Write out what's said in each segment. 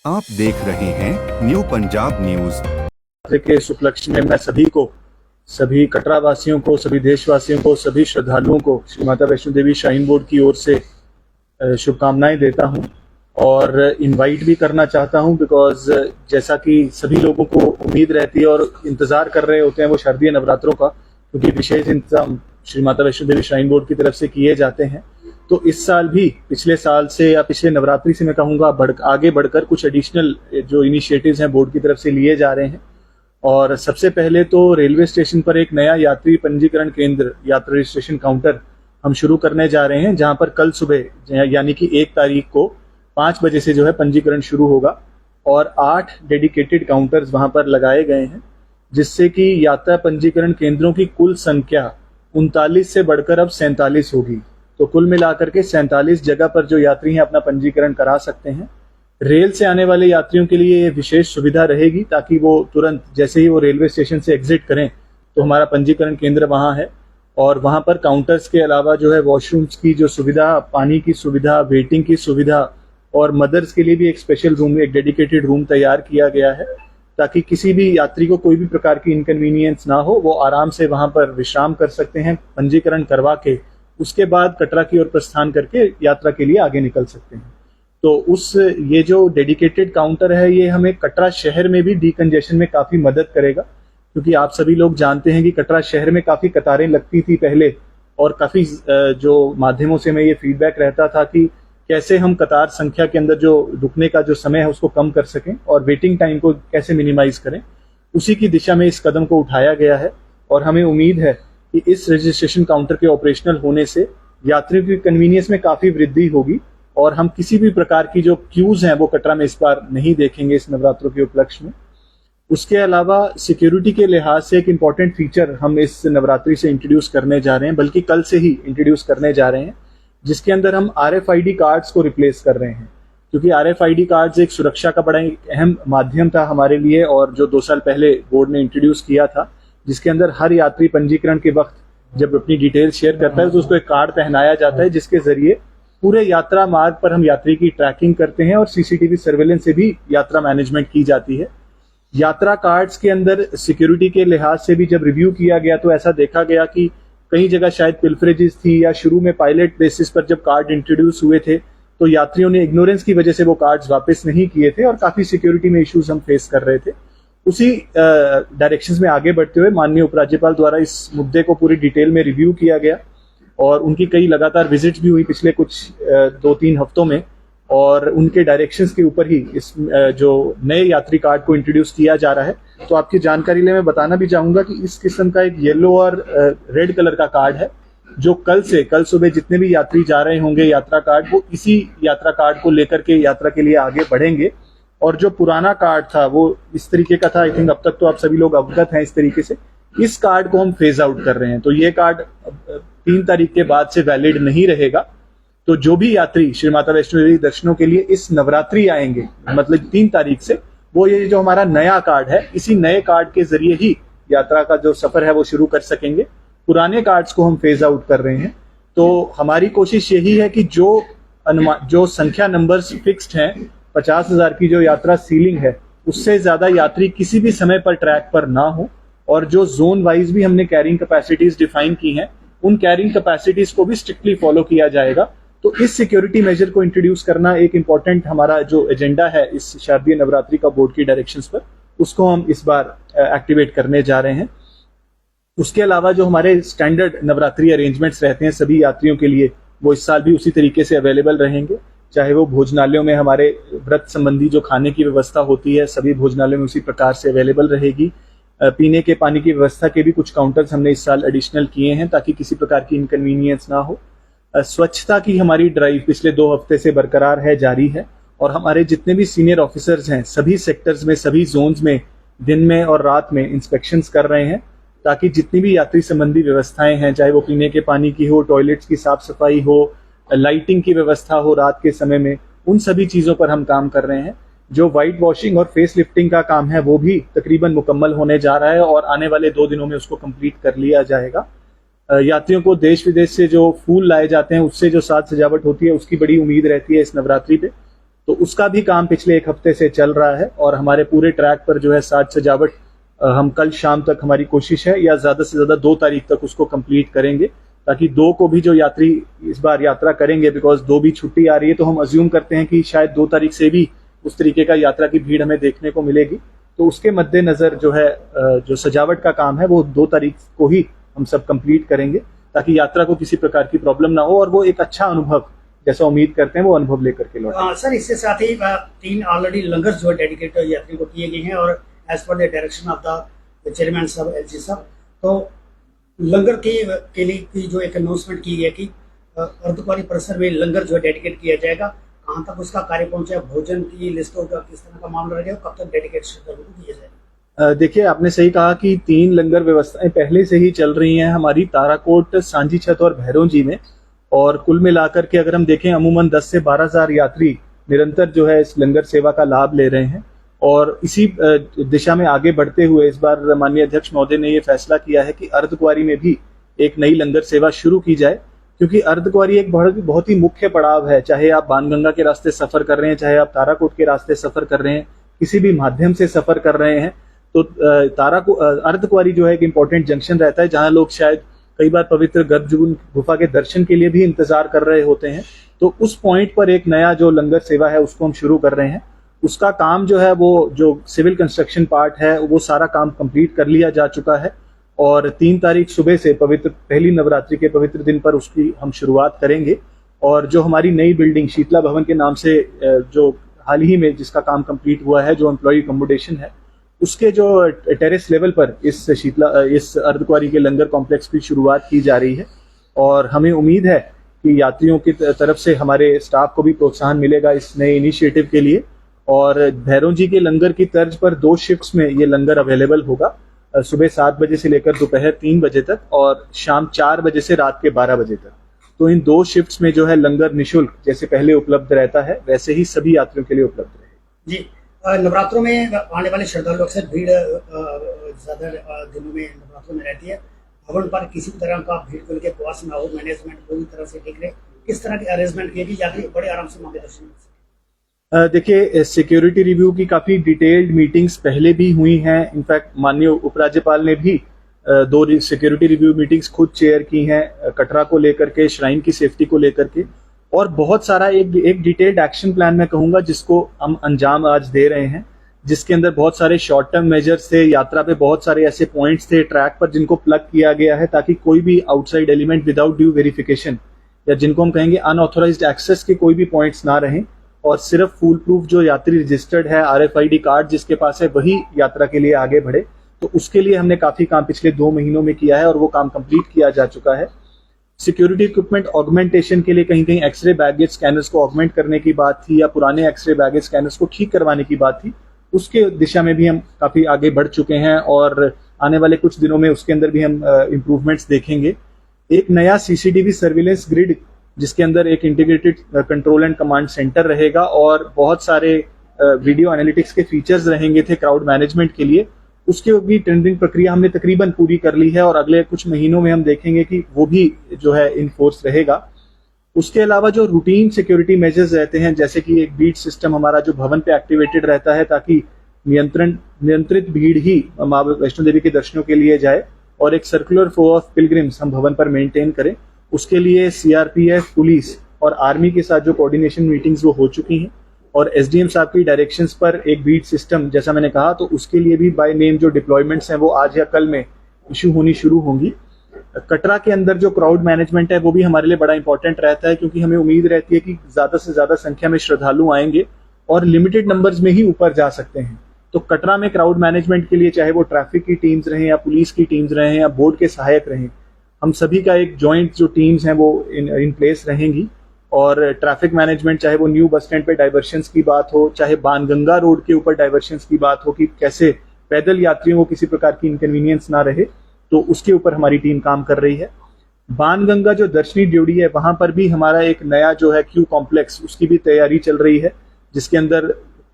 आप देख रहे हैं न्यू पंजाब न्यूज। के इस उपलक्ष्य में मैं सभी कटरा वासियों को, सभी देशवासियों को, सभी श्रद्धालुओं को श्री माता वैष्णो देवी श्राइन बोर्ड की ओर से शुभकामनाएं देता हूं और इनवाइट भी करना चाहता हूं, बिकॉज जैसा कि सभी लोगों को उम्मीद रहती है और इंतजार कर रहे होते हैं वो शारदीय नवरात्रों का, क्योंकि विशेष इंतजाम श्री माता वैष्णो देवी श्राइन बोर्ड की तरफ से किए जाते हैं। तो इस साल भी पिछले साल से या पिछले नवरात्रि से मैं कहूँगा आगे बढ़कर कुछ एडिशनल जो इनिशिएटिव्स हैं बोर्ड की तरफ से लिए जा रहे हैं। और सबसे पहले तो रेलवे स्टेशन पर एक नया यात्री पंजीकरण केंद्र, यात्रा रजिस्ट्रेशन काउंटर हम शुरू करने जा रहे हैं, जहां पर कल सुबह यानी कि 1 तारीख को 5 बजे से जो है पंजीकरण शुरू होगा और 8 डेडिकेटेड काउंटर्स वहां पर लगाए गए हैं, जिससे कि यात्रा पंजीकरण केंद्रों की कुल संख्या 39 से बढ़कर अब 47 होगी। तो कुल मिलाकर के 47 जगह पर जो यात्री हैं अपना पंजीकरण करा सकते हैं। रेल से आने वाले यात्रियों के लिए ये विशेष सुविधा रहेगी, ताकि वो तुरंत जैसे ही वो रेलवे स्टेशन से एग्जिट करें तो हमारा पंजीकरण केंद्र वहां है और वहां पर काउंटर्स के अलावा जो है वॉशरूम्स की जो सुविधा, पानी की सुविधा, वेटिंग की सुविधा और मदर्स के लिए भी एक स्पेशल रूम, एक डेडिकेटेड रूम तैयार किया गया है, ताकि किसी भी यात्री को कोई भी प्रकार की इनकन्वीनियंस ना हो, वो आराम से वहां पर विश्राम कर सकते हैं, पंजीकरण करवा के उसके बाद कटरा की ओर प्रस्थान करके यात्रा के लिए आगे निकल सकते हैं। तो ये जो डेडिकेटेड काउंटर है ये हमें कटरा शहर में भी डीकंजेशन में काफी मदद करेगा, क्योंकि आप सभी लोग जानते हैं कि कटरा शहर में काफी कतारें लगती थी पहले, और काफी जो माध्यमों से हमें ये फीडबैक रहता था कि कैसे हम कतार संख्या के अंदर जो रुकने का जो समय है उसको कम कर सकें और वेटिंग टाइम को कैसे मिनिमाइज करें। उसी की दिशा में इस कदम को उठाया गया है और हमें उम्मीद है कि इस रजिस्ट्रेशन काउंटर के ऑपरेशनल होने से यात्रियों की कन्वीनियंस में काफी वृद्धि होगी और हम किसी भी प्रकार की जो क्यूज हैं वो कटरा में इस बार नहीं देखेंगे इस नवरात्रों के उपलक्ष्य में। उसके अलावा सिक्योरिटी के लिहाज से एक इम्पॉर्टेंट फीचर हम इस नवरात्रि से इंट्रोड्यूस करने जा रहे हैं, बल्कि कल से ही इंट्रोड्यूस करने जा रहे हैं, जिसके अंदर हम RFID कार्ड्स को रिप्लेस कर रहे हैं, क्योंकि RFID कार्ड्स एक सुरक्षा का बड़ा अहम माध्यम था हमारे लिए और जो 2 साल पहले बोर्ड ने इंट्रोड्यूस किया था, जिसके अंदर हर यात्री पंजीकरण के वक्त जब अपनी डिटेल शेयर करता है तो उसको एक कार्ड पहनाया जाता है, जिसके जरिए पूरे यात्रा मार्ग पर हम यात्री की ट्रैकिंग करते हैं और CCTV सर्वेलेंस से भी यात्रा मैनेजमेंट की जाती है। यात्रा कार्ड्स के अंदर सिक्योरिटी के लिहाज से भी जब रिव्यू किया गया तो ऐसा देखा गया कि कई जगह शायद पिल्फरेजेस थी, या शुरू में पायलट बेसिस पर जब कार्ड इंट्रोड्यूस हुए थे तो यात्रियों ने इग्नोरेंस की वजह से वो कार्ड्स वापस नहीं किए थे और काफी सिक्योरिटी में इश्यूज हम फेस कर रहे थे। उसी डायरेक्शंस में आगे बढ़ते हुए माननीय उपराज्यपाल द्वारा इस मुद्दे को पूरी डिटेल में रिव्यू किया गया और उनकी कई लगातार विजिट्स भी हुई पिछले कुछ 2-3 हफ्तों में, और उनके डायरेक्शंस के ऊपर ही इस जो नए यात्री कार्ड को इंट्रोड्यूस किया जा रहा है। तो आपकी जानकारी लिए मैं बताना भी चाहूंगा कि इस किस्म का एक येलो और रेड कलर का कार्ड है, जो कल सुबह जितने भी यात्री जा रहे होंगे यात्रा कार्ड, वो इसी यात्रा कार्ड को लेकर के यात्रा के लिए आगे बढ़ेंगे। और जो पुराना कार्ड था वो इस तरीके का था, आई थिंक अब तक तो आप सभी लोग अवगत हैं इस तरीके से। इस कार्ड को हम फेज आउट कर रहे हैं, तो ये कार्ड 3 तारीख के बाद से वैलिड नहीं रहेगा। तो जो भी यात्री श्री माता वैष्णो देवी दर्शनों के लिए इस नवरात्रि आएंगे, मतलब 3 तारीख से, वो ये जो हमारा नया कार्ड है, इसी नए कार्ड के जरिए ही यात्रा का जो सफर है वो शुरू कर सकेंगे। पुराने कार्ड्स को हम फेज आउट कर रहे हैं। तो हमारी कोशिश यही है कि जो संख्या नंबर्स फिक्स्ड हैं, 50,000 की जो यात्रा सीलिंग है, उससे ज्यादा यात्री किसी भी समय पर ट्रैक पर ना हो, और जो जोन वाइज भी हमने कैरिंग कैपेसिटीज डिफाइन की हैं, उन कैरिंग कैपेसिटीज को भी स्ट्रिक्टली फॉलो किया जाएगा। तो इस सिक्योरिटी मेजर को इंट्रोड्यूस करना एक इंपॉर्टेंट हमारा जो एजेंडा है इस शारदीय नवरात्रि का बोर्ड की डायरेक्शंस पर, उसको हम इस बार एक्टिवेट करने जा रहे हैं। उसके अलावा जो हमारे स्टैंडर्ड नवरात्रि अरेंजमेंट्स रहते हैं सभी यात्रियों के लिए, वो इस साल भी उसी तरीके से अवेलेबल रहेंगे। चाहे वो भोजनालयों में हमारे व्रत संबंधी जो खाने की व्यवस्था होती है, सभी भोजनालयों में उसी प्रकार से अवेलेबल रहेगी। पीने के पानी की व्यवस्था के भी कुछ काउंटर्स हमने इस साल एडिशनल किए हैं, ताकि किसी प्रकार की इनकन्वीनियंस ना हो। स्वच्छता की हमारी ड्राइव पिछले 2 हफ्ते से बरकरार है, जारी है, और हमारे जितने भी सीनियर ऑफिसर्स हैं सभी सेक्टर्स में, सभी जोन्स में दिन में और रात में इंस्पेक्शंस कर रहे हैं, ताकि जितनी भी यात्री संबंधी व्यवस्थाएं हैं, चाहे वो पीने के पानी की हो, टॉयलेट्स की साफ सफाई हो, लाइटिंग की व्यवस्था हो रात के समय में, उन सभी चीजों पर हम काम कर रहे हैं। जो व्हाइट वॉशिंग और फेस लिफ्टिंग का काम है वो भी तकरीबन मुकम्मल होने जा रहा है और आने वाले 2 दिनों में उसको कंप्लीट कर लिया जाएगा। यात्रियों को देश विदेश से जो फूल लाए जाते हैं उससे जो साज सजावट होती है उसकी बड़ी उम्मीद रहती है इस नवरात्रि पे। तो उसका भी काम पिछले एक हफ्ते से चल रहा है और हमारे पूरे ट्रैक पर जो है साज सजावट हम कल शाम तक, हमारी कोशिश है, या ज्यादा से ज्यादा 2 तारीख तक उसको कंप्लीट करेंगे, ताकि 2 को भी जो यात्री इस बार यात्रा करेंगे, बिकॉज 2 भी छुट्टी आ रही है, तो हम अज्यूम करते हैं कि शायद 2 तारीख से भी उस तरीके का यात्रा की भीड़ हमें देखने को मिलेगी। तो उसके मद्देनजर जो है जो सजावट का काम है वो 2 तारीख को ही हम सब कंप्लीट करेंगे, ताकि यात्रा को किसी प्रकार की प्रॉब्लम ना हो और वो एक अच्छा अनुभव, जैसा उम्मीद करते हैं, वो अनुभव लेकर के लौटे। सर, इसके साथ ही 3 ऑलरेडी लंगर जो है डेडिकेट यात्रियों को किए गए हैं और एज पर the direction of the chairman साहब, एलजी साहब, तो लंगर के लिए की जो एक अनाउंसमेंट की गई कि अर्धकुंवारी परिसर में लंगर जो है डेडिकेट किया जाएगा, कहाँ तक उसका कार्य पहुंचा, भोजन की लिस्टों का किस तरह का मामला रहेगा, कब तक डेडिकेट श्रद्धालुओं को दिया जाएगा? देखिए, आपने सही कहा कि 3 लंगर व्यवस्थाएं पहले से ही चल रही हैं हमारी ताराकोट, सांझी छत और भैरोंजी में, और कुल मिलाकर के अगर हम देखें अमूमन 10 से 12 हजार यात्री निरंतर जो है इस लंगर सेवा का लाभ ले रहे हैं। और इसी दिशा में आगे बढ़ते हुए इस बार माननीय अध्यक्ष महोदय ने ये फैसला किया है कि अर्धकुंवारी में भी एक नई लंगर सेवा शुरू की जाए, क्योंकि अर्धकुंवारी एक बहुत ही मुख्य पड़ाव है। चाहे आप बाणगंगा के रास्ते सफर कर रहे हैं, चाहे आप ताराकोट के रास्ते सफर कर रहे हैं, किसी भी माध्यम से सफर कर रहे हैं, तो अर्धकुंवारी जो है एक इम्पोर्टेंट जंक्शन रहता है, जहां लोग शायद कई बार पवित्र गर्भजून गुफा के दर्शन के लिए भी इंतजार कर रहे होते हैं। तो उस पॉइंट पर एक नया जो लंगर सेवा है उसको हम शुरू कर रहे हैं। उसका काम जो है, वो जो सिविल कंस्ट्रक्शन पार्ट है, वो सारा काम कंप्लीट कर लिया जा चुका है और 3 तारीख सुबह से पवित्र पहली नवरात्रि के पवित्र दिन पर उसकी हम शुरुआत करेंगे। और जो हमारी नई बिल्डिंग शीतला भवन के नाम से जो हाल ही में जिसका काम कंप्लीट हुआ है, जो एम्प्लॉय अकोमोडेशन है, उसके जो टेरेस लेवल पर इस अर्धकुंवारी के लंगर कॉम्प्लेक्स की शुरुआत की जा रही है। और हमें उम्मीद है कि यात्रियों की तरफ से हमारे स्टाफ को भी प्रोत्साहन मिलेगा इस नए इनिशिएटिव के लिए। और भैरोंजी के लंगर की तर्ज पर 2 शिफ्ट्स में ये लंगर अवेलेबल होगा, सुबह 7 बजे से लेकर दोपहर 3 बजे तक और शाम 4 बजे से रात के 12 बजे तक। तो इन 2 शिफ्ट्स में जो है लंगर निःशुल्क जैसे पहले उपलब्ध रहता है, वैसे ही सभी यात्रियों के लिए उपलब्ध रहेगा। जी, नवरात्रों में आने वाले श्रद्धालुओं से भीड़ ज्यादा दिनों में नवरात्रों में रहती है। भवन पर किसी तरह का भीड़ को लेकर प्रवास ना हो, मैनेजमेंट पूरी तरह से देख रहे, किस तरह के अरेंजमेंट किए कि यात्री बड़े आराम से मार्ग दर्शन कर सके? देखिए, सिक्योरिटी रिव्यू की काफी डिटेल्ड मीटिंग्स पहले भी हुई हैं। इनफैक्ट माननीय उपराज्यपाल ने भी 2 सिक्योरिटी रिव्यू मीटिंग्स खुद चेयर की हैं, कटरा को लेकर के, श्राइन की सेफ्टी को लेकर के, और बहुत सारा एक डिटेल्ड एक्शन प्लान मैं कहूंगा जिसको हम अंजाम आज दे रहे हैं, जिसके अंदर बहुत सारे शॉर्ट टर्म मेजर्स थे। यात्रा पे बहुत सारे ऐसे पॉइंट्स थे ट्रैक पर जिनको प्लग किया गया है, ताकि कोई भी outside element without due verification, या जिनको हम कहेंगे अनऑथोराइज्ड एक्सेस के कोई भी पॉइंट्स ना रहें, और सिर्फ फुल प्रूफ जो यात्री रजिस्टर्ड है, RFID कार्ड जिसके पास है, वही यात्रा के लिए आगे बढ़े। तो उसके लिए हमने काफी काम पिछले 2 महीनों में किया है और वो काम कंप्लीट किया जा चुका है। सिक्योरिटी इक्विपमेंट ऑगमेंटेशन के लिए कहीं कहीं एक्सरे बैगेज स्कैनर्स को ऑगमेंट करने की बात थी, या पुराने एक्सरे बैगेज स्कैनर्स को ठीक करवाने की बात थी। उसके दिशा में भी हम काफी आगे बढ़ चुके हैं और आने वाले कुछ दिनों में उसके अंदर भी हम इम्प्रूवमेंट्स देखेंगे। एक नया CCTV सर्विलेंस ग्रिड, जिसके अंदर एक integrated control and command centre रहेगा और बहुत सारे वीडियो एनालिटिक्स के फीचर्स रहेंगे थे क्राउड मैनेजमेंट के लिए, उसके भी टेंडरिंग प्रक्रिया हमने तकरीबन पूरी कर ली है और अगले कुछ महीनों में हम देखेंगे कि वो भी जो है इन फोर्स रहेगा। उसके अलावा जो रूटीन सिक्योरिटी मेजर्स रहते हैं, जैसे कि एक बीट सिस्टम हमारा जो भवन पे एक्टिवेटेड रहता है, ताकि नियंत्रित भीड़ ही मां वैष्णो देवी के दर्शनों के लिए जाए, और एक सर्कुलर फ्लो ऑफ पिलग्रिम्स हम भवन पर मेंटेन करें। उसके लिए CRPF, पुलिस और आर्मी के साथ जो कोऑर्डिनेशन मीटिंग्स वो हो चुकी हैं, और SDM साहब की डायरेक्शंस पर एक बीट सिस्टम, जैसा मैंने कहा, तो उसके लिए भी बाय नेम जो डिप्लॉयमेंट्स हैं वो आज या कल में इशू होनी शुरू होंगी। कटरा के अंदर जो क्राउड मैनेजमेंट है वो भी हमारे लिए बड़ा इंपॉर्टेंट रहता है, क्योंकि हमें उम्मीद रहती है कि ज्यादा से ज्यादा संख्या में श्रद्धालु आएंगे और लिमिटेड नंबर्स में ही ऊपर जा सकते हैं। तो कटरा में क्राउड मैनेजमेंट के लिए, चाहे वो ट्रैफिक की टीम्स रहें या पुलिस की टीम्स रहें या बोर्ड के सहायक रहें, हम सभी का एक जॉइंट जो टीम्स हैं वो इन प्लेस रहेंगी। और ट्रैफिक मैनेजमेंट, चाहे वो न्यू बस स्टैंड पे डाइवर्शंस की बात हो, चाहे बाणगंगा रोड के ऊपर डाइवर्शंस की बात हो कि कैसे पैदल यात्रियों को किसी प्रकार की इनकन्वीनियंस ना रहे, तो उसके ऊपर हमारी टीम काम कर रही है। बाणगंगा जो दर्शनी ड्यूटी है, वहां पर भी हमारा एक नया जो है क्यू कॉम्प्लेक्स, उसकी भी तैयारी चल रही है, जिसके अंदर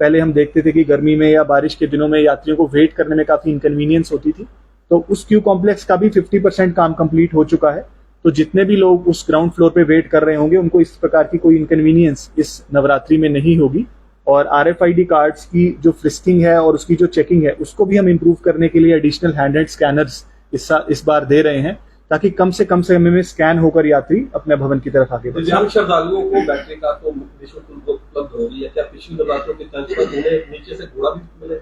पहले हम देखते थे कि गर्मी में या बारिश के दिनों में यात्रियों को वेट करने में काफी इनकन्वीनियंस होती थी। तो उस क्यू कॉम्प्लेक्स का भी 50% काम कंप्लीट हो चुका है। तो जितने भी लोग उस ग्राउंड फ्लोर पे वेट कर रहे होंगे, उनको इस प्रकार की कोई इनकन्वीनियंस इस नवरात्रि में नहीं होगी। और RFID कार्ड्स की जो फ्रिस्किंग है और उसकी जो चेकिंग है उसको भी हम इम्प्रूव करने के लिए एडिशनल हैंड स्कैनर्स इस बार दे रहे हैं, ताकि कम से कम समय में स्कैन होकर यात्री अपने भवन की तरफ आगे बढ़ दिव्यांग श्रद्धालुओं को बैटरी कार तो निःशुल्क उपलब्ध हो रही है, क्या पिछली नवरात्रों की तर्ज पर उन्हें नीचे से घोड़ा भी मिले?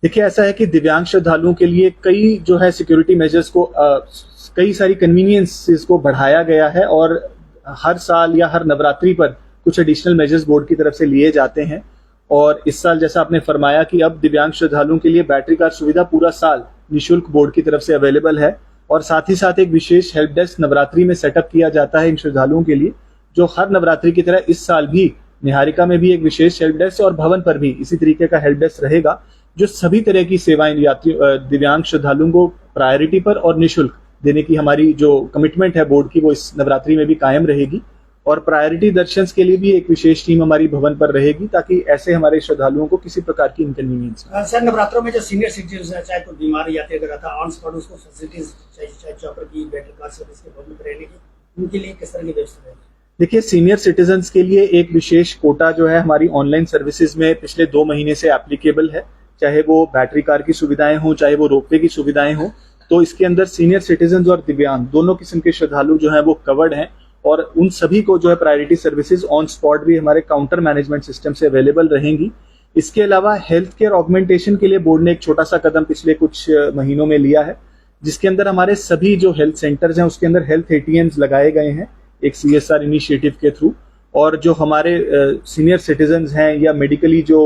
देखिए, ऐसा है कि दिव्यांग श्रद्धालुओं के लिए कई जो है सिक्योरिटी मेजर्स को कई सारी कन्वीनियंसेस को बढ़ाया गया है और हर साल या हर नवरात्रि पर कुछ एडिशनल मेजर्स बोर्ड की तरफ से लिए जाते हैं। और इस साल जैसा आपने फरमाया कि अब दिव्यांग श्रद्धालुओं के लिए बैटरी कार सुविधा पूरा साल निःशुल्क बोर्ड की तरफ से अवेलेबल है। और साथ ही साथ एक विशेष हेल्प डेस्क नवरात्रि में सेटअप किया जाता है इन श्रद्धालुओं के लिए, जो हर नवरात्रि की तरह इस साल भी निहारिका में भी एक विशेष हेल्प डेस्क और भवन पर भी इसी तरीके का हेल्प डेस्क रहेगा, जो सभी तरह की सेवाएं यात्री दिव्यांग श्रद्धालुओं को प्रायोरिटी पर और निःशुल्क देने की हमारी जो कमिटमेंट है बोर्ड की, वो इस नवरात्रि में भी कायम रहेगी। और प्रायोरिटी दर्शन के लिए भी एक विशेष टीम हमारी भवन पर रहेगी, ताकि ऐसे हमारे श्रद्धालुओं को किसी प्रकार की इनकन्वीनियंस न हो। सर, नवरात्रों में जो सीनियर सिटीजन है, चाहे कोई बीमार यात्री अगर आता है ऑन स्पॉट, उसको फैसिलिटीज चाहे चौपर की, बैटरी कार सर्विस के भवन पर रहने की, उनके लिए किस तरह की व्यवस्था है? देखिए, सीनियर सिटीजन्स के लिए एक विशेष कोटा जो है हमारी ऑनलाइन सर्विसेज में पिछले 2 महीने से एप्लीकेबल है, चाहे वो बैटरी कार की सुविधाएं हो, चाहे वो रोपवे की सुविधाएं हो। तो इसके अंदर सीनियर सिटीजन्स और दिव्यांग दोनों किस्म के श्रद्धालु जो है वो कवर्ड हैं, और उन सभी को जो है प्रायोरिटी सर्विसेज ऑन स्पॉट भी हमारे काउंटर मैनेजमेंट सिस्टम से अवेलेबल रहेंगी। इसके अलावा हेल्थ केयर ऑगमेंटेशन के लिए बोर्ड ने एक छोटा सा कदम पिछले कुछ महीनों में लिया है, जिसके अंदर हमारे सभी जो हेल्थ सेंटर्स हैं उसके अंदर हेल्थ ATMs लगाए गए हैं एक CSR इनिशिएटिव के थ्रू। और जो हमारे सीनियर सिटीजन्स हैं या मेडिकली जो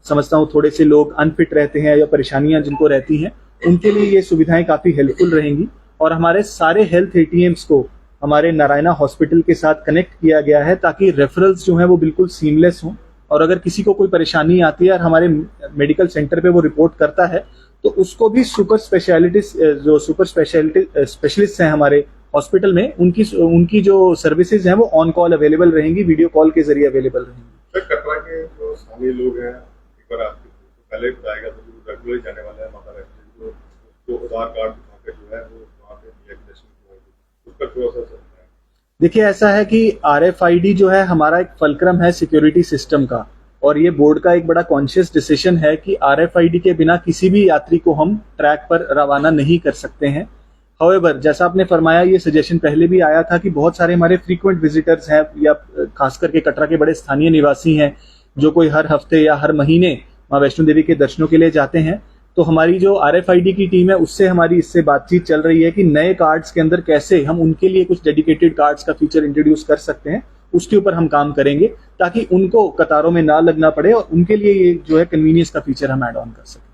समझता हूँ थोड़े से लोग अनफिट रहते हैं या परेशानियां जिनको रहती हैं, उनके लिए ये सुविधाएं काफी हेल्पफुल रहेंगी। और हमारे सारे हेल्थ ATMs को हमारे नारायणा हॉस्पिटल के साथ कनेक्ट किया गया है, ताकि रेफरल्स जो है वो बिल्कुल सीमलेस हों। और अगर किसी को कोई परेशानी आती है और हमारे मेडिकल सेंटर पे वो रिपोर्ट करता है, तो उसको भी सुपर स्पेशलिस्ट हैं हमारे हॉस्पिटल में, उनकी जो सर्विसेज हैं वो ऑन कॉल अवेलेबल रहेंगी, वीडियो कॉल के जरिए अवेलेबल रहेंगी। कटरा के जो स्थानीय लोग हैं, एक बार आपके पहले बताएगा तो जो रेगुलर जाने वाले हैं माता वैष्णो, जो आधार कार्ड दिखा के जो है वो वहाँ पे दर्शन उसका थोड़ा सा चलता है। देखिए, ऐसा है कि RFID जो है हमारा एक फलक्रम है सिक्योरिटी सिस्टम का, और ये बोर्ड का एक बड़ा कॉन्शियस डिसीजन है कि RFID के बिना किसी भी यात्री को हम ट्रैक पर रवाना नहीं कर सकते हैं। हाउएवर, जैसा आपने फरमाया, ये सजेशन पहले भी आया था कि बहुत सारे हमारे फ्रीक्वेंट विजिटर्स हैं या खास करके कटरा के बड़े स्थानीय निवासी हैं, जो कोई हर हफ्ते या हर महीने माँ वैष्णो देवी के दर्शनों के लिए जाते हैं। तो हमारी जो RFID की टीम है उससे हमारी इससे बातचीत चल रही है कि नए कार्ड्स के अंदर कैसे हम उनके लिए कुछ डेडिकेटेड कार्ड्स का फीचर इंट्रोड्यूस कर सकते हैं, उसके ऊपर हम काम करेंगे, ताकि उनको कतारों में ना लगना पड़े और उनके लिए ये जो है कन्वीनियंस का फीचर हम ऐड ऑन कर सकें।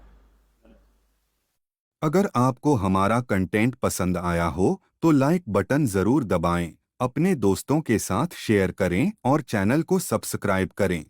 अगर आपको हमारा कंटेंट पसंद आया हो तो लाइक बटन जरूर दबाएं, अपने दोस्तों के साथ शेयर करें और चैनल को सब्सक्राइब करें।